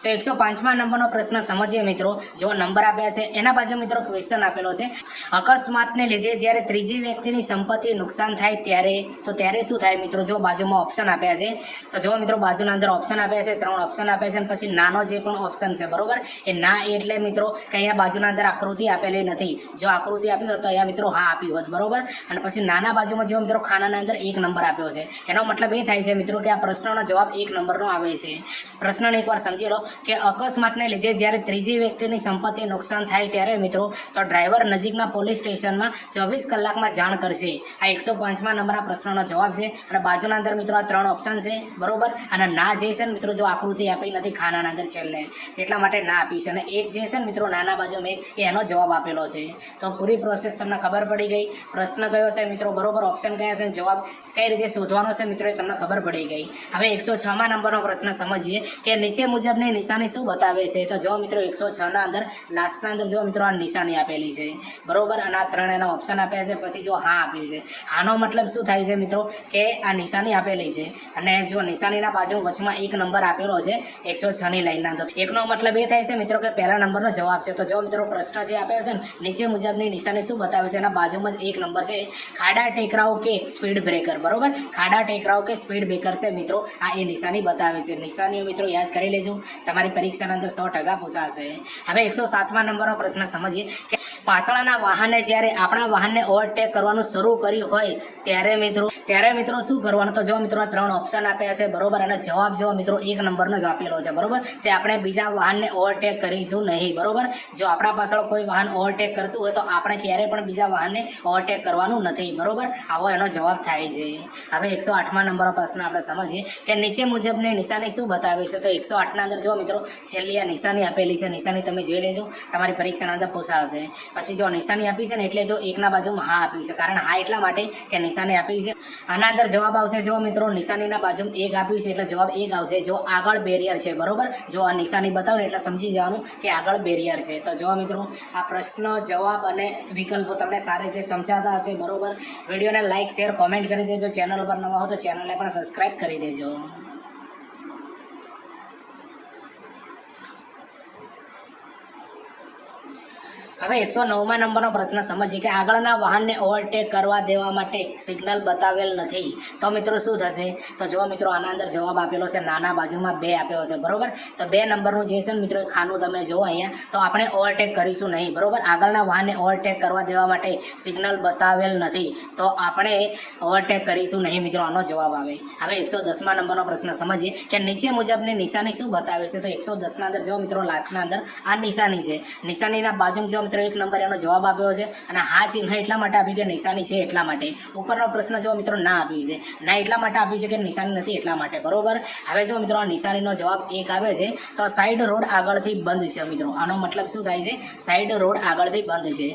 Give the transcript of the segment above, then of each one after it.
તો 105મા નંબરનો પ્રશ્ન સમજીએ મિત્રો। જો નંબર આપ્યા છે એના બાજુ મિત્રો ક્વેશ્ચન આપેલો છે, અકસ્માતને લીધે જ્યારે ત્રીજી વ્યક્તિની સંપત્તિ નુકસાન થાય ત્યારે શું થાય મિત્રો। જો બાજુમાં ઓપ્શન આપ્યા છે તો જો મિત્રો બાજુના અંદર ઓપ્શન આપ્યા છે, 3 ઓપ્શન આપ્યા છે અને પછી નાનો જે પણ ઓપ્શન છે બરોબર, એ ના એટલે મિત્રો કે અહીંયા બાજુના અંદર આકૃતિ આપેલી નથી। જો આકૃતિ આપી હોત તો અહીંયા મિત્રો હા આપ્યું હોત બરોબર, અને પછી નાના બાજુમાં જો મિત્રો ખાનાના અંદર 1 નંબર આપ્યો છે, એનો મતલબ એ થાય છે મિત્રો કે આ પ્રશ્નનો જવાબ 1 નંબરનો આવે છે। પ્રશ્નને એકવાર સમજી લો કે અકસ્માતને લીધે જ્યારે ત્રીજી વ્યક્તિની સંપત્તિ નુકસાન થાય ત્યારે મિત્રો તો ડ્રાઈવર નજીકના પોલીસ સ્ટેશનમાં 24 કલાકમાં જાણ કરશે। આ 105મા નંબરના પ્રશ્નનો જવાબ છે। અને બાજુના અંદર મિત્રો આ 3 ઓપ્શન છે બરોબર, અને ના જે છે ને મિત્રો જો આકૃતિ આપી નથી ખાનાના અંદર છેલ્લે એટલા માટે ના આપી છે, અને એક જે છે ને મિત્રો નાના બાજુમાં એનો જવાબ આપેલો છે। તો પૂરી પ્રોસેસ તમને ખબર પડી ગઈ, પ્રશ્ન કયો છે મિત્રો બરોબર, ઓપ્શન કયા છે, જવાબ કઈ રીતે શોધવાનો છે મિત્રો એ તમને ખબર પડી ગઈ। હવે 106મા નંબરનો પ્રશ્ન સમજીએ કે નીચે મુજબની નિશાની શું બતાવે છે। તો જો મિત્રો 106ના અંદર લાસ્ટના અંદર જો મિત્રો આ નિશાની આપેલી છે બરોબર, અને આ 3 એના ઓપ્શન આપ્યા છે, પછી જો હા આપ્યું છે। આનો મતલબ શું થાય છે મિત્રો કે આ નિશાની આપેલી છે અને જો નિશાનીના બાજુ વચમાં 1 નંબર આપેલો છે 106ની લાઈનના અંદર, એકનો મતલબ એ થાય છે મિત્રો કે પહેલા નંબરનો જવાબ છે। તો જો મિત્રો પ્રશ્ન જે આપ્યો છે ને નીચે મુજબની નિશાની શું બતાવે છે, એના બાજુમાં જ 1 નંબર છે, ખાડા ટેકરાઓ કે સ્પીડ બ્રેકર બરોબર, ખાડા ટેકરાઓ કે સ્પીડ બ્રેકર છે મિત્રો, આ એ નિશાની બતાવે છે। નિશાનીઓ મિત્રો યાદ કરી લેજો, તમારી પરીક્ષાના અંદર 100% પૂછાશે। હવે 107મા નંબરનો પ્રશ્ન સમજીએ કે પાછળના વાહને જ્યારે આપણા વાહનને ઓવરટેક કરવાનું શરૂ કર્યું હોય ત્યારે મિત્રો શું કરવાનું। તો જો મિત્રો આ 3 ઓપ્શન આપ્યા છે બરોબર, અને જવાબ જો મિત્રો 1 નંબરનો જ આપેલો છે બરોબર, તે આપણે બીજા વાહનને ઓવરટેક કરીશું નહીં બરોબર। જો આપણા પાછળ કોઈ વાહન ઓવરટેક કરતું હોય તો આપણે ક્યારેય પણ બીજા વાહનને ઓવરટેક કરવાનું નથી બરોબર, આવો એનો જવાબ થાય છે। હવે 108મા નંબરનો પ્રશ્ન આપણે સમજીએ કે નીચે મુજબની નિશાની શું બતાવે છે। તો 108ના અંદર જો મિત્રો છેલ્લી આ નિશાની આપેલી છે, નિશાની તમે જોઈ લેજો, તમારી પરીક્ષાના અંદર પૂછાશે। પછી જો નિશાની આપી છે ને એટલે જો એકના બાજુમાં હા આપ્યું છે, કારણ હા એટલા માટે કે નિશાની આપી છે। આના અંદર જવાબ આવશે જો મિત્રો નિશાનીના બાજુમાં 1 આપ્યું છે એટલે જવાબ 1 આવશે। જો આગળ બેરિયર છે બરોબર, જો આ નિશાની બતાવો ને એટલે સમજી જવાનું કે આગળ બેરિયર છે। તો જો મિત્રો આ પ્રશ્ન જવાબ અને વિકલ્પો તમને સારી રીતે સમજાતા હશે બરોબર। વિડીયોને લાઇક શેર કોમેન્ટ કરી દેજો, ચેનલ પર નવા હો તો ચેનલને પણ સબસ્ક્રાઈબ કરી દેજો। હવે 109મા નંબરનો પ્રશ્ન સમજીએ કે આગળના વાહનને ઓવરટેક કરવા દેવા માટે સિગ્નલ બતાવેલ નથી। તો મિત્રો શું થશે। તો જો મિત્રો આના અંદર જવાબ આપેલો છે, નાના બાજુમાં 2 આપેલો છે બરોબર, તો 2 નંબરનું જે છે ને મિત્રો ખાનું તમે જુઓ અહીંયા, તો આપણે ઓવરટેક કરીશું નહીં બરોબર, આગળના વાહનને ઓવરટેક કરવા દેવા માટે સિગ્નલ બતાવેલ નથી, તો આપણે ઓવરટેક કરીશું નહીં મિત્રો, આનો જવાબ આવે। હવે 110મા નંબરનો પ્રશ્ન સમજીએ કે નીચે મુજબની નિશાની શું બતાવે છે। તો 110ના અંદર જો મિત્રો લાસ્ટના અંદર આ નિશાની છે, નિશાનીના બાજુ જો 1 નંબર એનો જવાબ આપ્યો છે, અને હા ચિહ્ન એટલા માટે આપ્યું કે નિશાની છે એટલા માટે। ઉપરનો પ્રશ્ન જો મિત્રો ના આપ્યું છે, ના એટલા માટે આપ્યું છે કે નિશાની નથી એટલા માટે બરોબર। હવે જો મિત્રો આ નિશાનીનો જવાબ 1 આવે છે, તો સાઈડ રોડ આગળથી બંધ છે મિત્રો, આનો મતલબ શું થાય છે, સાઈડ રોડ આગળથી બંધ છે।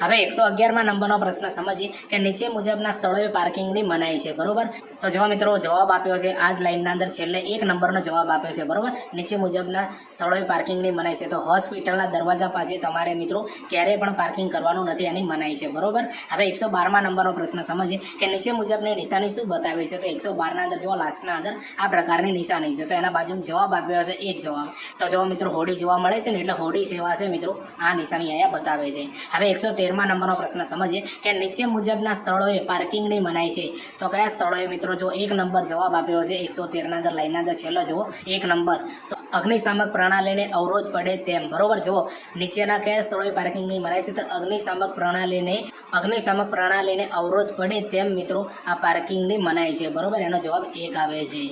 હવે 111મા નંબરનો પ્રશ્ન સમજીએ કે નીચે મુજબના સ્થળોએ પાર્કિંગની મનાઈ છે બરોબર। તો જો મિત્રો જવાબ આપ્યો છે આ જ લાઈનના અંદર છેલ્લે 1 નંબરનો જવાબ આપ્યો છે બરોબર, નીચે મુજબના સ્થળોએ પાર્કિંગની મનાઈ છે। તો હોસ્પિટલના દરવાજા પાસે તમારે મિત્રો ક્યારેય પણ પાર્કિંગ કરવાનું નથી, એની મનાઈ છે બરોબર। હવે 112મા નંબરનો પ્રશ્ન સમજીએ કે નીચે મુજબની નિશાની શું બતાવે છે। તો 112ના અંદર જો લાસ્ટના અંદર આ પ્રકારની નિશાની છે, તો એના બાજુમાં જવાબ આપ્યો છે એ જ જવાબ। તો જો મિત્રો હોડી જોવા મળે છે ને એટલે હોડી સેવા છે મિત્રો, આ નિશાની અહીંયા બતાવે છે। હવે 113મા નંબરનો પ્રશ્ન સમજીએ કે નીચે મુજબના સ્થળોએ પાર્કિંગની મનાઈ છે, તો કયા સ્થળોએ મિત્રો જો 1 નંબર જવાબ આપ્યો છે 113ના અંદર લાઈનના અંદર છેલ્લો જુઓ 1 નંબર, તો અગ્નિશામક પ્રણાલીને અવરોધ પડે તેમ બરોબર। જુઓ નીચેના કયા સ્થળોએ પાર્કિંગની મનાઈ છે, તો અગ્નિશામક પ્રણાલીને અવરોધ પડે તેમ મિત્રો આ પાર્કિંગની મનાઈ છે બરોબર, એનો જવાબ 1 આવે છે।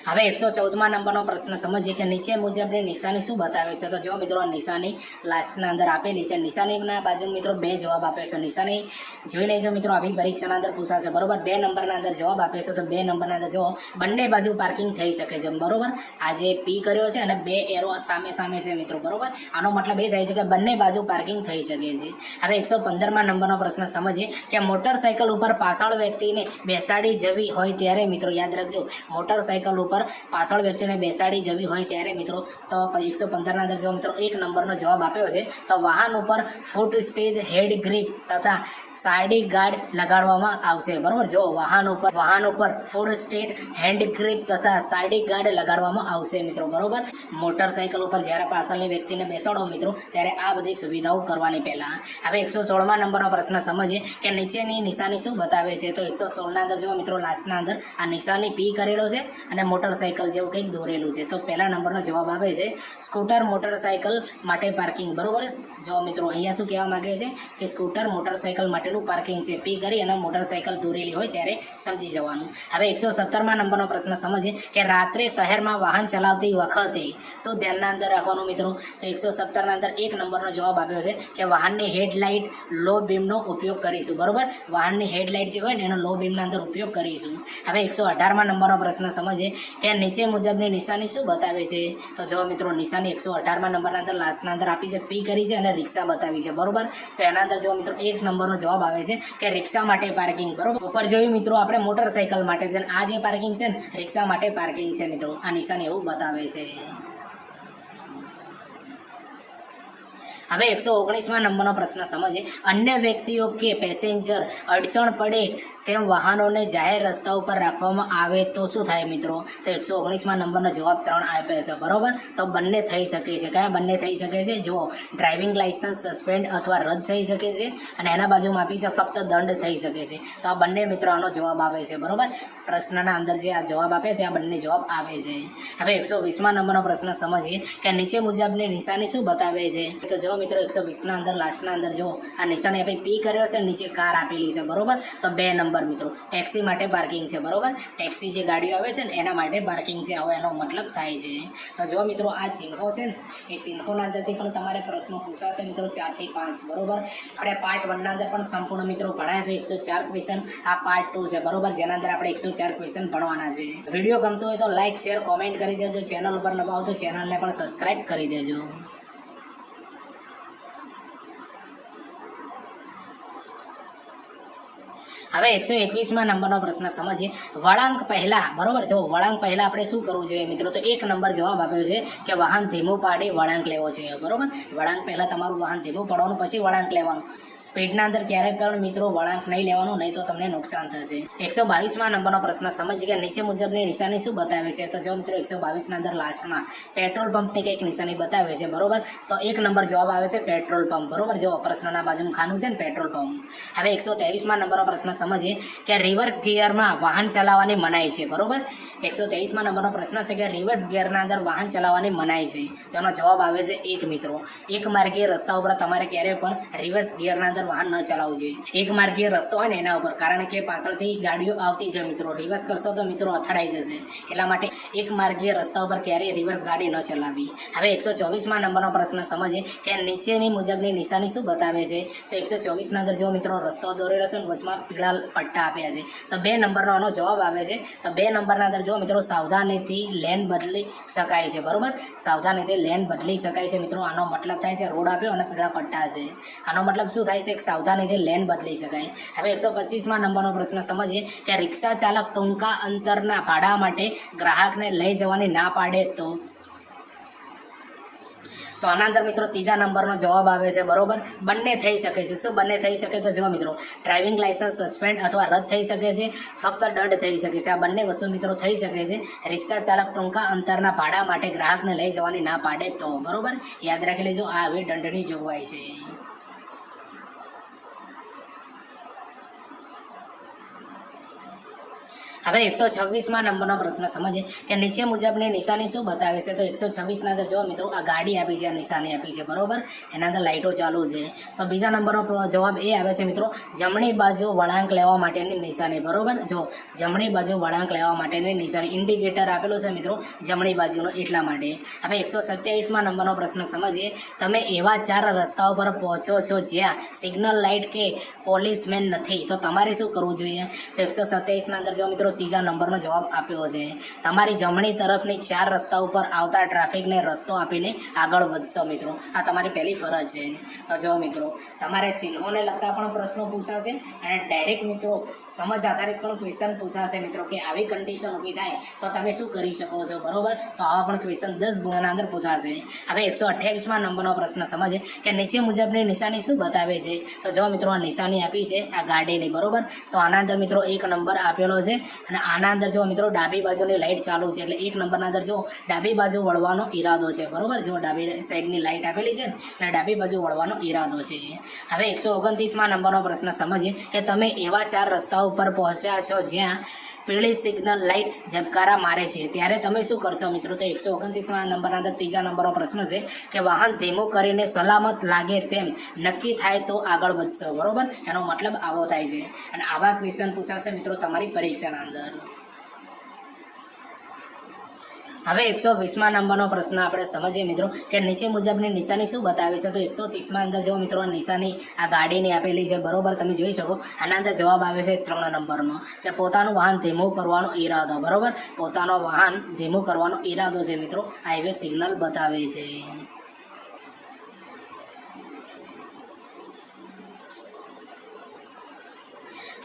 હવે 114મા નંબરનો પ્રશ્ન સમજીએ કે નીચે મુજબની નિશાની શું બતાવે છે। તો જો મિત્રો આ નિશાની લાસ્ટના અંદર આપેલી છે, નિશાનીના બાજુ મિત્રો 2 જવાબ આપે છે, નિશાની જોઈ લેજો મિત્રો, આવી પરીક્ષાના અંદર પૂછાશે બરોબર। 2 નંબરના અંદર જવાબ આપે છે, તો 2 નંબરના અંદર જો બંને બાજુ પાર્કિંગ થઈ શકે છે બરોબર, આ જે પી કર્યો છે અને 2 એરો સામે છે મિત્રો બરોબર, આનો મતલબ એ થાય છે કે બંને બાજુ પાર્કિંગ થઈ શકે છે। હવે 115મા નંબરનો પ્રશ્ન સમજીએ કે મોટરસાઇકલ ઉપર પાછળ વ્યક્તિને બેસાડી જવી હોય ત્યારે મિત્રો યાદ રાખજો, મોટરસાઇકલ ઉપર પાછળ વ્યક્તિને બેસાડી જવી હોય ત્યારે મિત્રો તો 115ના અંદર જો મિત્રો 1 નંબરનો જવાબ આપ્યો છે, તો વાહન ઉપર ફૂટ સ્પેસ હેડ ગ્રીપ તથા સાઇડ ગાર્ડ લગાડવામાં આવશે, બરોબર. જો વાહન ઉપર ફૂડ સ્ટેટ હેન્ડ ગ્રીપ તથા સાઇડ ગાર્ડ લગાડવામાં આવશે મિત્રો, બરોબર. મોટરસાઇકલ ઉપર જ્યારે પાછળની વ્યક્તિને બેસાડો મિત્રો ત્યારે આ બધી સુવિધાઓ કરવાની પહેલા. હવે 116મા નંબરનો પ્રશ્ન સમજીએ કે નીચેની નિશાની શું બતાવે છે. તો 116ના અંદર જો મિત્રો લાસ્ટના અંદર આ નિશાની પી કરેલો છે અને મોટરસાઇકલ જેવું કંઈક દોરેલું છે. તો પહેલા નંબરનો જવાબ આવે છે સ્કૂટર મોટરસાઇકલ માટે પાર્કિંગ, બરોબર. જો મિત્રો અહીંયા શું કહેવા માંગે છે કે સ્કૂટર મોટરસાઇકલ માટેનું પાર્કિંગ છે. પી કરી અને મોટરસાઇકલ દોરેલી હોય ત્યારે સમજી જવાનું. હવે 117મા નંબરનો પ્રશ્ન સમજીએ કે રાત્રે શહેરમાં વાહન ચલાવતી વખતે શું ધ્યાનના અંદર રાખવાનું મિત્રો. તો 117ના અંદર 1 નંબરનો જવાબ આપ્યો છે કે વાહનની હેડલાઇટ લો બીમનો ઉપયોગ કરીશું, બરોબર. વાહનની હેડલાઇટ જે હોય ને એનો લો બીમના અંદર ઉપયોગ કરીશું. હવે 118મા નંબરનો પ્રશ્ન સમજીએ કે નીચે મુજબની નિશાની શું બતાવે છે. તો જો મિત્રો નિશાની 118મા નંબરના અંદર લાસ્ટના અંદર આપી છે, પી કરી છે અને રિક્ષા બતાવી છે, બરોબર. તો એના અંદર જો મિત્રો 1 નંબરનો જવાબ આવે છે કે રિક્ષા માટે પાર્કિંગ, બરોબર. ઉપર જોયું મિત્રો આપણે મોટરસાઇકલ માટે છે, આ જે પાર્કિંગ છે ને રિક્ષા માટે પાર્કિંગ છે મિત્રો. આ નિશાની એવું બતાવે છે. હવે 119મા નંબરનો પ્રશ્ન સમજીએ અન્ય વ્યક્તિઓ કે પેસેન્જર અડચણ પડે તેમ વાહનોને જાહેર રસ્તા ઉપર રાખવામાં આવે તો શું થાય મિત્રો. તો 119મા નંબરનો જવાબ 3 આપ્યો છે, બરોબર. તો બંને થઈ શકે છે. કયા બંને થઈ શકે છે. જો ડ્રાઇવિંગ લાઇસન્સ સસ્પેન્ડ અથવા રદ થઈ શકે છે અને એના બાજુમાં આપી છે ફક્ત દંડ થઈ શકે છે. તો આ બંને મિત્રો આનો જવાબ આવે છે, બરોબર. પ્રશ્નના અંદર જે આ જવાબ આપે છે આ બંને જવાબ આવે છે. હવે 120મા નંબરનો પ્રશ્ન સમજીએ કે નીચે મુજબની નિશાની શું બતાવે છે. તો જો મિત્રો 120ના અંદર લાસ્ટના અંદર જો આ નિશાની આપણે પી કર્યો છે, નીચે કાર આપેલી છે, બરોબર. તો 2 નંબર મિત્રો ટેક્સી માટે પાર્કિંગ છે, બરોબર. ટેક્સી જે ગાડીઓ આવે છે ને એના માટે પાર્કિંગ છે, આવો એનો મતલબ થાય છે. તો જો મિત્રો આ ચિહ્નો છે ને એ ચિહ્નોના અંદરથી પણ તમારે પ્રશ્નો પૂછાશે મિત્રો 4 થી 5, બરોબર. આપણે પાર્ટ 1ના અંદર પણ સંપૂર્ણ મિત્રો ભણાય છે 104 ક્વેશ્ચન. આ પાર્ટ 2 છે, બરોબર, જેના અંદર આપણે 104 ક્વેશ્ચન ભણવાના છે. વિડીયો ગમતો હોય તો લાઈક શેર કોમેન્ટ કરી દેજો. ચેનલ ઉપર નવા હો તો ચેનલને પણ સબસ્ક્રાઇબ કરી દેજો. હવે 121મા નંબરનો પ્રશ્ન સમજીએ વળાંક પહેલા, બરોબર. જો વળાંક પહેલા આપણે શું કરવું જોઈએ મિત્રો. તો 1 નંબર જવાબ આપ્યો છે કે વાહન ધીમું પાડી વળાંક લેવો જોઈએ, બરોબર. વળાંક પહેલા તમારું વાહન ધીમું પાડવાનું પછી વળાંક લેવાનું. સ્પીડના અંદર ક્યારેય પણ મિત્રો વળાંક નહીં લેવાનું, નહીં તો તમને નુકસાન થશે. 122મા નંબરનો પ્રશ્ન સમજીએ કે નીચે મુજબની નિશાની શું બતાવે છે. તો જો મિત્રો 122ના અંદર લાસ્ટમાં પેટ્રોલ પંપની કંઈક નિશાની બતાવે છે, બરોબર. તો 1 નંબર જવાબ આવે છે પેટ્રોલ પંપ, બરોબર. જો પ્રશ્નના બાજુમાં ખાનું છે ને પેટ્રોલ પંપ. હવે 123મા નંબરનો પ્રશ્ન સમજીએ કે રિવર્સ ગિયરમાં વાહન ચલાવવાની મનાઈ છે, બરોબર. 123મા નંબરનો પ્રશ્ન છે કે રિવર્સ ગિયરના અંદર વાહન ચલાવવાની મનાઈ છે. તેનો જવાબ આવે છે 1 મિત્રો. એક માર્ગીય રસ્તા ઉપર તમારે ક્યારેય પણ રિવર્સ ગિયરના અંદર વાહન ન ચલાવવું જોઈએ. એક માર્ગીય રસ્તો હોય ને એના ઉપર, કારણ કે પાછળથી ગાડીઓ આવતી છે મિત્રો. રિવર્સ કરશો તો મિત્રો અથડાઈ જશે. એટલા માટે એક માર્ગીય રસ્તા ઉપર ક્યારેય રિવર્સ ગાડી ન ચલાવવી. હવે 124મા નંબરનો પ્રશ્ન સમજીએ કે નીચેની મુજબની નિશાની શું બતાવે છે. તો 124ના અંદર જો મિત્રો રસ્તો દોરેલો છે ને વચમાં પીળા પટ્ટા આપ્યા છે. તો 2 નંબરનો આનો જવાબ આવે છે. તો 2 નંબરના અંદર જો મિત્રો સાવધાનીથી લેન બદલી શકાય છે, બરોબર. સાવધાનીથી લેન બદલી શકાય છે મિત્રો. આનો મતલબ થાય છે રોડ આપ્યો અને પીળા પટ્ટા છે. આનો મતલબ શું થાય છે કે સાવધાનીથી લેન બદલી શકાય. હવે 125મા નંબરનો પ્રશ્ન સમજીએ કે રિક્ષા ચાલક ટૂંકા અંતરના ભાડા માટે ગ્રાહકને લઈ જવાની ના પાડે તો આના અંદર મિત્રો 3જા નંબરનો જવાબ આવે છે, બરોબર. બંને થઈ શકે છે. શું બંને થઈ શકે. તો જો મિત્રો ડ્રાઇવિંગ લાઇસન્સ સસ્પેન્ડ અથવા રદ થઈ શકે છે, ફક્ત દંડ થઈ શકે છે. આ બંને વસ્તુ મિત્રો થઈ શકે છે. રિક્ષા ચાલક ટૂંકા અંતરના ભાડા માટે ગ્રાહકને લઈ જવાની ના પાડે તો, બરોબર. યાદ રાખી લેજો આ હવે દંડની જોગવાઈ છે. હવે 126મા નંબરનો પ્રશ્ન સમજીએ કે નીચે મુજબની નિશાની શું બતાવે છે. તો 126ના અંદર જો મિત્રો આ ગાડી આપી છે, આ નિશાની આપી છે, બરોબર. એના અંદર લાઇટો ચાલુ છે. તો બીજા નંબરનો જવાબ એ આવે છે મિત્રો જમણી બાજુ વળાંક લેવા માટેની નિશાની, બરોબર. જો જમણી બાજુ વળાંક લેવા માટેની નિશાની ઇન્ડિકેટર આપેલું છે મિત્રો જમણી બાજુનો, એટલા માટે. હવે 127મા નંબરનો પ્રશ્ન સમજીએ તમે એવા 4 રસ્તાઓ પર પહોંચો છો જ્યાં સિગ્નલ લાઇટ કે પોલીસમેન નથી, તો તમારે શું કરવું જોઈએ. તો 127ના અંદર જો મિત્રો ત્રીજા નંબરનો જવાબ આપ્યો છે. તમારી જમણી તરફની 4 રસ્તા ઉપર આવતા ટ્રાફિકને રસ્તો આપીને આગળ વધશો મિત્રો. આ તમારી પહેલી ફરજ છે. તો જો મિત્રો તમારે ચિહ્નોને લગતા પણ પ્રશ્નો પૂછાશે અને ડાયરેક્ટ મિત્રો સમજ આધારિત પણ ક્વેશ્ચન પૂછાશે મિત્રો કે આવી કન્ડિશન ઊભી થાય તો તમે શું કરી શકો છો, બરોબર. તો આવા પણ ક્વેશ્ચન 10 ગુણના અંદર પૂછાશે. હવે 128માં નંબરનો પ્રશ્ન સમજે કે નીચે મુજબની નિશાની શું બતાવે છે. તો જો મિત્રો આ નિશાની આપી છે આ ગાડીની, બરોબર. તો આના અંદર મિત્રો 1 નંબર આપેલો છે અને આના અંદર જો મિત્રો ડાબી બાજુની લાઇટ ચાલુ છે એટલે 1 નંબરના અંદર જો ડાબી બાજુ વળવાનો ઈરાદો છે, બરોબર. જો ડાબી સાઈડની લાઇટ આપેલી છે ને અને ડાબી બાજુ વળવાનો ઈરાદો છે. હવે 129માં નંબરનો પ્રશ્ન સમજીએ કે તમે એવા 4 રસ્તાઓ ઉપર પહોંચ્યા છો જ્યાં પીળી સિગ્નલ લાઇટ ઝબકારા મારે છે, ત્યારે તમે શું કરશો મિત્રો. તો 129માં નંબરના અંદર ત્રીજા નંબરનો પ્રશ્ન છે કે વાહન ધીમું કરીને સલામત લાગે તેમ નક્કી થાય તો આગળ વધશો, બરોબર. એનો મતલબ આવો થાય છે અને આવા ક્વેશ્ચન પૂછાશે મિત્રો તમારી પરીક્ષાના અંદર. હવે 120માં નંબરનો પ્રશ્ન આપણે સમજીએ મિત્રો કે નીચે મુજબની નિશાની શું બતાવે છે. તો 130માં અંદર જો મિત્રો નિશાની આ ગાડીની આપેલી છે, બરોબર. તમે જોઈ શકો આના અંદર જવાબ આવે છે 3 નંબરનો કે પોતાનું વાહન ધીમું કરવાનો ઈરાદો, બરોબર. પોતાનો વાહન ધીમું કરવાનો ઈરાદો છે મિત્રો. હાઈવે સિગ્નલ બતાવે છે.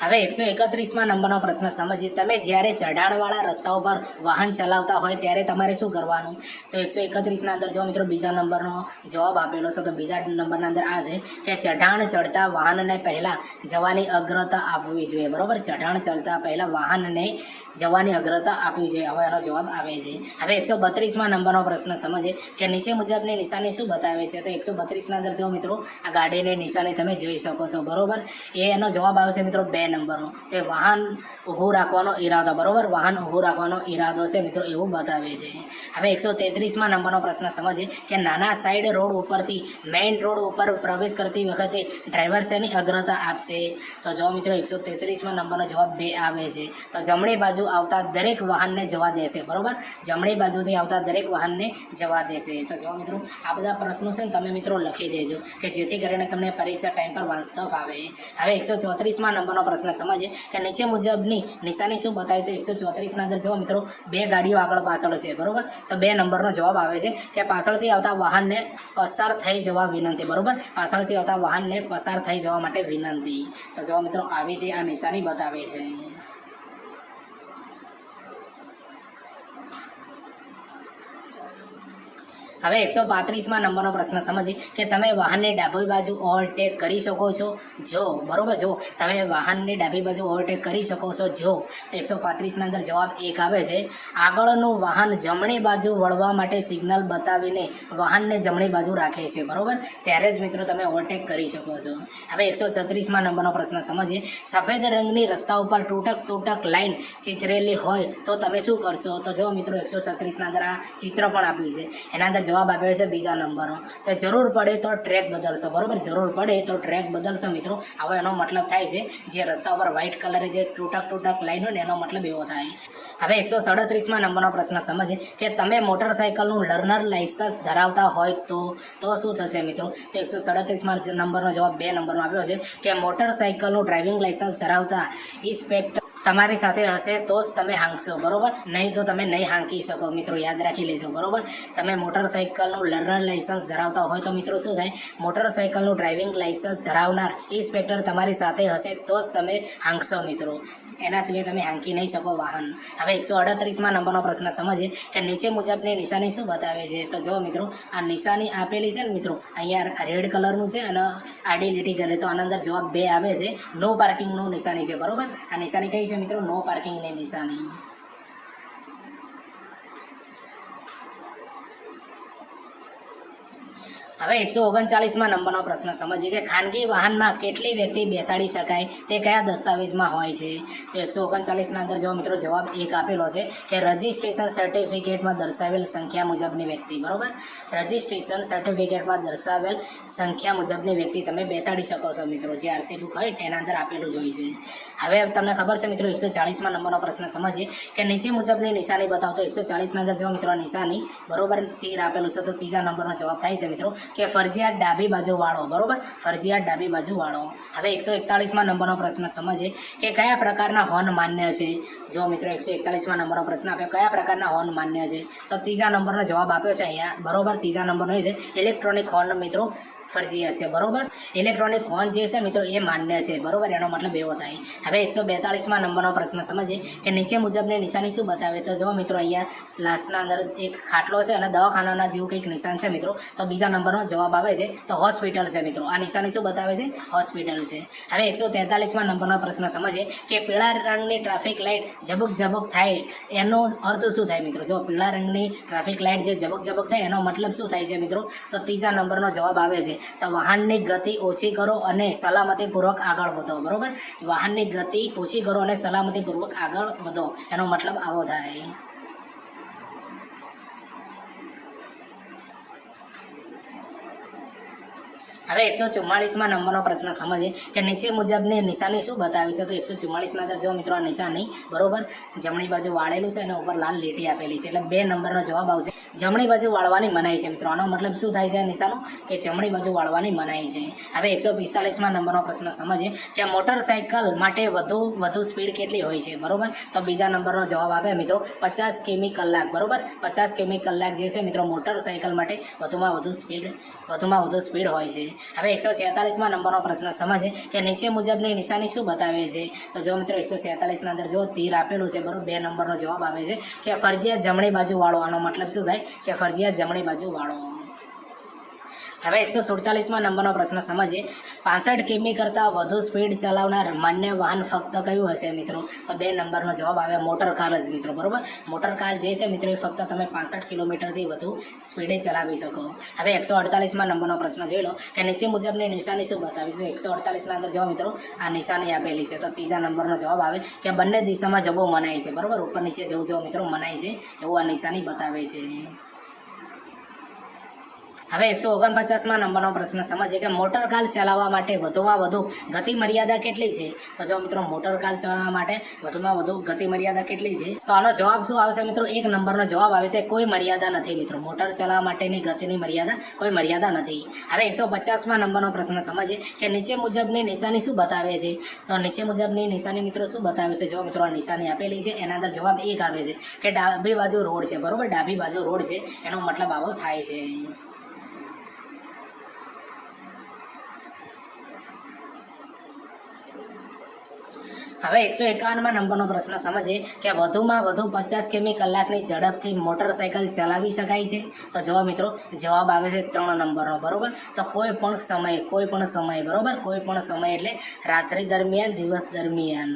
હવે 131માં નંબરનો પ્રશ્ન સમજીએ તમે જ્યારે ચઢાણવાળા રસ્તાઓ પર વાહન ચલાવતા હોય ત્યારે તમારે શું કરવાનું. તો 131ના અંદર જો મિત્રો બીજા નંબરનો જવાબ આપેલો છે. તો બીજા નંબરના અંદર આ છે કે ચઢાણ ચડતા વાહનને પહેલાં જવાની અગ્રતા આપવી જોઈએ, બરોબર. ચઢાણ ચડતા પહેલાં વાહનને જવાની અગ્રતા આપવી જોઈએ. હવે એનો જવાબ આવે છે. હવે 132માં નંબરનો પ્રશ્ન સમજીએ કે નીચે મુજબની નિશાની શું બતાવે છે. તો 132ના અંદર જો મિત્રો આ ગાડીની નિશાની તમે જોઈ શકો છો, બરોબર. એનો જવાબ આવે છે મિત્રો 2 નંબરનો તે વાહન ઊભું રાખવાનો ઈરાદો, બરોબર. વાહન ઊભું રાખવાનો ઈરાદો છે મિત્રો એવું બતાવે છે. હવે 133માં નંબરનો પ્રશ્ન સમજીએ કે નાના સાઈડ રોડ ઉપરથી મેઇન રોડ ઉપર પ્રવેશ કરતી વખતે ડ્રાઈવર શેની અગ્રતા આપશે. તો જો મિત્રો 133માં નંબરનો જવાબ 2 આવે છે. તો જમણી બાજુ આવતા દરેક વાહનને જવા દેશે, બરોબર. જમણી બાજુથી આવતા દરેક વાહનને જવા દેશે. તો જો મિત્રો આ બધા પ્રશ્નો છે ને તમે મિત્રો લખી દેજો કે જેથી કરીને તમને પરીક્ષા ટાઈમ પર વાંચતા ફાવે. હવે 134માં નંબરનો પ્રશ્ન સમજીએ કે નીચે મુજબની નિશાની શું બતાવે. તો 134ના અંદર જો મિત્રો 2 ગાડીઓ આગળ પાછળ છે, બરોબર. તો 2 નંબરનો જવાબ આવે છે કે પાછળથી આવતા વાહનને પસાર થઈ જવા વિનંતી, બરોબર. પાછળથી આવતા વાહનને પસાર થઈ જવા માટે વિનંતી. તો જો મિત્રો આવી રીતે આ નિશાની બતાવે છે. હવે 135માં નંબરનો પ્રશ્ન સમજીએ કે તમે વાહનની ડાબી બાજુ ઓવરટેક કરી શકો છો જો, બરોબર. જો તમે વાહનની ડાબી બાજુ ઓવરટેક કરી શકો છો જો. તો 135ના અંદર જવાબ 1 આવે છે. આગળનું વાહન જમણી બાજુ વળવા માટે સિગ્નલ બતાવીને વાહનને જમણી બાજુ રાખે છે, બરોબર. ત્યારે જ મિત્રો તમે ઓવરટેક કરી શકો છો. હવે 136માં નંબરનો પ્રશ્ન સમજીએ સફેદ રંગની રસ્તા ઉપર તૂટક લાઈન ચિતરેલી હોય તો તમે શું કરશો. તો જો મિત્રો 136ના અંદર આ ચિત્ર પણ આપ્યું છે. એના અંદર જવાબ આપ્યો છે બીજા નંબરનો તો જરૂર પડે તો ટ્રેક બદલશો, બરોબર. જરૂર પડે તો ટ્રેક બદલશો મિત્રો. આવો એનો મતલબ થાય છે જે રસ્તા ઉપર વ્હાઇટ કલરે જે તૂટક લાઈન હોય ને એનો મતલબ એવો થાય. હવે 137માં નંબરનો પ્રશ્ન સમજીએ કે તમે મોટરસાઇકલનું લર્નર લાઇસન્સ ધરાવતા હોય તો શું થશે મિત્રો. તો 137માં નંબરનો જવાબ 2 નંબરનો આપ્યો છે કે મોટરસાઇકલનું ડ્રાઇવિંગ લાઇસન્સ ધરાવતા ઇન્સ્પેક્ટર તમારી સાથે હશે તો જ તમે હાંકશો, બરોબર. નહીં તો તમે નહીં હાંકી શકો મિત્રો. યાદ રાખી લેજો, બરોબર. તમે મોટરસાઇકલનું લર્નર લાઇસન્સ ધરાવતા હોય તો મિત્રો શું થાય મોટરસાઇકલનું ડ્રાઇવિંગ લાઇસન્સ ધરાવનાર ઇન્સ્પેક્ટર તમારી સાથે હશે તો જ તમે હાંકશો મિત્રો. એના સિવાય તમે હાંકી નહીં શકો વાહન. હવે 138માં નંબરનો પ્રશ્ન સમજીએ કે નીચે મુજબની નિશાની શું બતાવે છે. તો જો મિત્રો આ નિશાની આપેલી છે ને મિત્રો અહીંયા રેડ કલરનું છે અને આડી લીટી કરે. તો આના અંદર જવાબ 2 આવે છે. નો પાર્કિંગનું નિશાની છે, બરોબર. આ નિશાની કઈ છે મિત્રો નો પાર્કિંગની નિશાની. હવે 139માં નંબરનો પ્રશ્ન સમજીએ કે ખાનગી વાહનમાં કેટલી વ્યક્તિ બેસાડી શકાય તે કયા દસ્તાવેજમાં હોય છે. તો 139ના અંદર જો મિત્રો જવાબ 1 આપેલો છે કે રજિસ્ટ્રેશન સર્ટિફિકેટમાં દર્શાવેલ સંખ્યા મુજબની વ્યક્તિ, બરોબર. રજિસ્ટ્રેશન સર્ટિફિકેટમાં દર્શાવેલ સંખ્યા મુજબની વ્યક્તિ તમે બેસાડી શકો છો મિત્રો. જે આરસી બુક હોય એના અંદર આપેલું જ હોય છે. હવે તમને ખબર છે મિત્રો 140માં નંબરનો પ્રશ્ન સમજીએ કે નીચે મુજબની નિશાની બતાવતો. 140ના અંદર જો મિત્રો નિશાની બરોબર તીર આપેલું છે તો ત્રીજા નંબરનો જવાબ થાય છે મિત્રો કે ફરજિયાત ડાબી બાજુ વાળો, બરોબર, ફરજિયાત ડાબી બાજુ વાળો. હવે 141માં નંબરનો પ્રશ્ન સમજીએ કે કયા પ્રકારના હોર્ન માન્ય છે. જો મિત્રો 141માં નંબરનો પ્રશ્ન આપ્યો કયા પ્રકારના હોર્ન માન્ય છે, તો ત્રીજા નંબરનો જવાબ આપ્યો છે અહીંયા, બરોબર. ત્રીજા નંબરનો એ છે ઇલેક્ટ્રોનિક હોર્ન મિત્રો ફરજિયાત છે, બરોબર. ઇલેક્ટ્રોનિક હોર્ન જે છે મિત્રો એ માન્ય છે, બરોબર, એનો મતલબ એવો થાય. હવે 142માં નંબરનો પ્રશ્ન સમજીએ કે નીચે મુજબની નિશાની શું બતાવે. તો જો મિત્રો અહીંયા લાસ્ટના અંદર એક ખાટલો છે અને દવાખાનાના જેવું કંઈક નિશાન છે મિત્રો, તો બીજા નંબરનો જવાબ આવે છે તો હોસ્પિટલ છે મિત્રો. આ નિશાની શું બતાવે છે, હોસ્પિટલ છે. હવે 143માં નંબરનો પ્રશ્ન સમજીએ કે પીળા રંગની ટ્રાફિક લાઇટ ઝબુક ઝબુક થાય એનો અર્થ શું થાય મિત્રો. જો પીળા રંગની ટ્રાફિક લાઇટ જે ઝબુક ઝબુક થાય એનો મતલબ શું થાય છે મિત્રો, તો ત્રીજા નંબરનો જવાબ આવે છે તો વાહનની ગતિ ઓછી કરો અને સલામતીપૂર્વક આગળ વધો, બરોબર. વાહનની ગતિ ઓછી કરો અને સલામતીપૂર્વક આગળ વધો, એનો મતલબ આવો થાય. હવે 144માં નંબરનો પ્રશ્ન સમજીએ કે નીચે મુજબની નિશાની શું બતાવી છે. તો 144માં અંદર જો મિત્રો નિશાની, બરોબર, જમણી બાજુ વાળેલું છે અને ઉપર લાલ લીટી આપેલી છે, એટલે 2 નંબરનો જવાબ આવશે જમણી બાજુ વાળવાની મનાઈ છે મિત્રો. આનો મતલબ શું થાય છે નિશાનો, કે જમણી બાજુ વાળવાની મનાઈ છે. હવે 145માં નંબરનો પ્રશ્ન સમજીએ કે મોટરસાયકલ માટે વધુ સ્પીડ કેટલી હોય છે, બરોબર. તો બીજા નંબરનો જવાબ આપે મિત્રો 50 કિમી કલાક, બરોબર. 50 કિમી કલાક જે છે મિત્રો મોટરસાયકલ માટે વધુમાં વધુ સ્પીડ હોય છે. હવે 146માં નંબરનો પ્રશ્ન સમજે કે નીચે મુજબની નિશાની શું બતાવે છે. તો જો મિત્રો 146ના અંદર જો તીર આપેલું છે, બરોબર, 2 નંબરનો જવાબ આવે છે કે ફરજિયાત જમણી બાજુ વાળો. આનો મતલબ શું થાય કે ફરજિયાત જમણી બાજુ વાળો. હવે 147માં નંબરનો પ્રશ્ન સમજીએ 65 કિમી કરતાં વધુ સ્પીડ ચલાવનાર માન્ય વાહન ફક્ત કયું હશે મિત્રો. તો 2 નંબરનો જવાબ આવે મોટર કાર જ મિત્રો, બરોબર. મોટર કાર જે છે મિત્રો એ ફક્ત તમે 65 કિલોમીટરથી વધુ સ્પીડે ચલાવી શકો. હવે 148માં નંબરનો પ્રશ્ન જોઈ લો કે નીચે મુજબની નિશાની શું બતાવી છે. 148ના અંદર જો મિત્રો આ નિશાની આપેલી છે, તો ત્રીજા નંબરનો જવાબ આવે કે બંને દિશામાં જવું મનાય છે, બરોબર. ઉપર નીચે જવું જો મિત્રો મનાય છે એવું આ નિશાની બતાવે છે. હવે 149માં નંબરનો પ્રશ્ન સમજીએ કે મોટર કાર ચલાવવા માટે વધુમાં વધુ ગતિ મર્યાદા કેટલી છે. તો જો મિત્રો મોટર કાર ચલાવવા માટે વધુમાં વધુ ગતિ મર્યાદા કેટલી છે, તો આનો જવાબ શું આવશે મિત્રો, 1 નંબરનો જવાબ આવે તે કોઈ મર્યાદા નથી મિત્રો. મોટર ચલાવવા માટેની ગતિની કોઈ મર્યાદા નથી. હવે 150માં નંબરનો પ્રશ્ન સમજીએ કે નીચે મુજબની નિશાની શું બતાવે છે. તો નીચે મુજબની નિશાની મિત્રો શું બતાવે છે. જો મિત્રો આ નિશાની આપેલી છે એના અંદર જવાબ 1 આવે છે કે ડાબી બાજુ રોડ છે, બરોબર. ડાબી બાજુ રોડ છે એનો મતલબ આવો થાય છે. હવે 151માં નંબરનો પ્રશ્ન સમજીએ કે વધુમાં વધુ 50 કિમી કલાકની ઝડપથી મોટરસાયકલ ચલાવી શકાય છે. તો જો મિત્રો જવાબ આવે છે 3 નંબરનો, બરોબર. તો કોઈ પણ સમય, બરોબર, કોઈ પણ સમય એટલે રાત્રિ દરમિયાન, દિવસ દરમિયાન.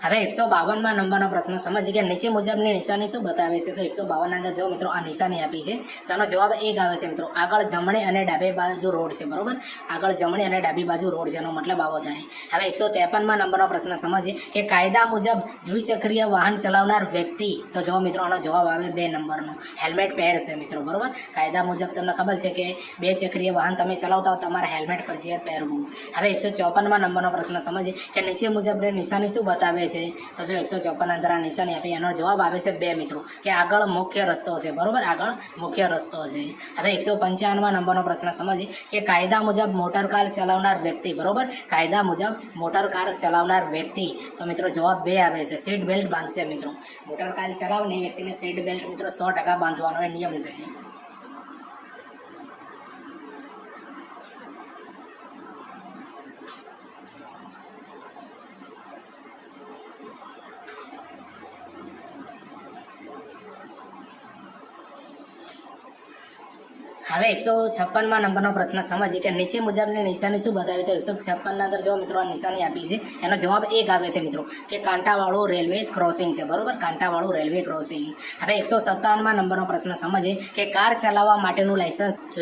હવે 152માં નંબરનો પ્રશ્ન સમજીએ કે નીચે મુજબની નિશાની શું બતાવે છે. તો 152ના અંદર જો મિત્રો આ નિશાની આપી છે, તો આનો જવાબ 1 આવે છે મિત્રો. આગળ જમણી અને ડાબી બાજુ રોડ છે, બરોબર. આગળ જમણી અને ડાબી બાજુ રોડ છે એનો મતલબ આવો થાય. હવે 153માં નંબરનો પ્રશ્ન સમજીએ કે કાયદા મુજબ દ્વિચક્રીય વાહન ચલાવનાર વ્યક્તિ. તો જો મિત્રો આનો જવાબ આવે 2 નંબરનો હેલ્મેટ પહેરશે મિત્રો, બરોબર. કાયદા મુજબ તમને ખબર છે કે 2 ચક્રીય વાહન તમે ચલાવતા હો તમારે હેલ્મેટ ફરજિયાત પહેરવું. હવે 154માં નંબરનો પ્રશ્ન સમજીએ કે નીચે મુજબની નિશાની શું બતાવે છે. તો જો 154 અંદર આ નિશાની આપી એનો જવાબ આવે છે 2 મિત્રો કે આગળ મુખ્ય રસ્તો છે, બરોબર. આગળ મુખ્ય રસ્તો છે. હવે 155માં નંબરનો પ્રશ્ન સમજીએ કે કાયદા મુજબ મોટર કાર ચલાવનાર વ્યક્તિ, બરોબર. કાયદા મુજબ મોટર કાર ચલાવનાર વ્યક્તિ. તો મિત્રો જવાબ 2 આવે છે સીટ બેલ્ટ બાંધશે મિત્રો. મોટર કાર ચલાવને વ્યક્તિને સીટ બેલ્ટ મિત્રો 100% બાંધવાનો એ નિયમ છે. હવે 156માં નંબરનો પ્રશ્ન સમજીએ કે નીચે મુજબની નિશાની શું બતાવી. તો 156ના અંદર જો મિત્રો આ નિશાની આપી છે એનો જવાબ 1 આવે છે મિત્રો કે કાંટાવાળું રેલવે ક્રોસિંગ છે, બરોબર. કાંટાવાળું રેલવે ક્રોસિંગ. હવે 157માં નંબરનો પ્રશ્ન સમજીએ કે કાર ચલાવવા માટેનું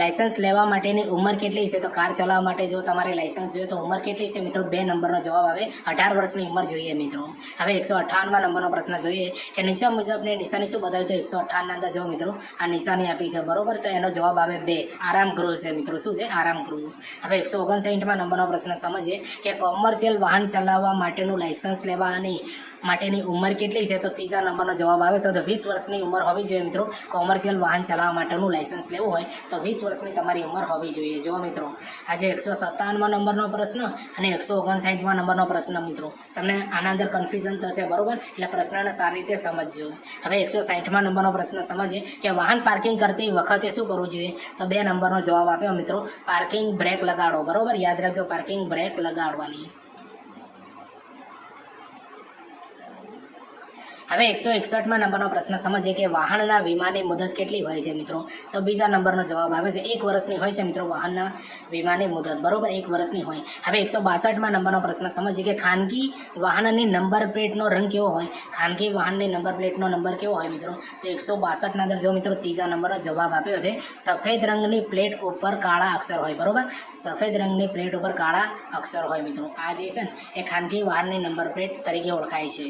લાયસન્સ લેવા માટેની ઉંમર કેટલી છે. તો કાર ચલાવવા માટે જો તમારે લાયસન્સ જોઈએ તો ઉંમર કેટલી છે મિત્રો, 2 નંબરનો જવાબ આવે 18 વર્ષની ઉંમર જોઈએ મિત્રો. હવે 158માં નંબરનો પ્રશ્ન જોઈએ કે નીચે મુજબની નિશાની શું બતાવી. તો 158ના અંદર જો મિત્રો આ નિશાની આપી છે, બરોબર. તો એનો જવાબ આવે 2 આરામ ગૃહ છે મિત્રો. શું છે, આરામ ગૃહ. હવે 159માં નંબરનો પ્રશ્ન સમજીએ કે કોમર્શિયલ વાહન ચલાવવા માટેનું લાયસન્સ લેવાની માટેની ઉંમર કેટલી છે? તો ત્રીજા નંબરનો જવાબ આવે છે તો 20 વર્ષની ઉંમર હોવી જોઈએ મિત્રો. કોમર્શિયલ વાહન ચલાવવા માટેનું લાયસન્સ લેવું હોય તો 20 વર્ષની તમારી ઉંમર હોવી જોઈએ. જો મિત્રો આજે 157માં નંબરનો પ્રશ્ન અને 159માં નંબરનો પ્રશ્ન મિત્રો તમને આના અંદર કન્ફ્યુઝન થશે, બરોબર? એટલે પ્રશ્નને સારી રીતે સમજજો. હવે 160માં નંબરનો પ્રશ્ન સમજીએ કે વાહન પાર્કિંગ કરતી વખતે શું કરવું જોઈએ? તો 2 નંબરનો જવાબ આપ્યો મિત્રો, પાર્કિંગ બ્રેક લગાડો. બરોબર, યાદ રાખજો, પાર્કિંગ બ્રેક લગાડવાની. હવે 161માં નંબરનો પ્રશ્ન સમજીએ કે વાહનના વીમાની મુદત કેટલી હોય છે મિત્રો? તો બીજા નંબરનો જવાબ આવે છે 1 વર્ષની હોય છે મિત્રો વાહનના વીમાની મુદત. બરોબર, 1 વર્ષની હોય. હવે 162માં નંબરનો પ્રશ્ન સમજીએ કે ખાનગી વાહનની નંબર પ્લેટનો રંગ કેવો હોય? ખાનગી વાહનની નંબર પ્લેટનો નંબર કેવો હોય મિત્રો? તો 162ના અંદર જો મિત્રો ત્રીજા નંબરનો જવાબ આપ્યો છે, સફેદ રંગની પ્લેટ ઉપર કાળા અક્ષર હોય. બરોબર, સફેદ રંગની પ્લેટ ઉપર કાળા અક્ષર હોય મિત્રો. આ જે છે ને એ ખાનગી વાહનની નંબર પ્લેટ તરીકે ઓળખાય છે.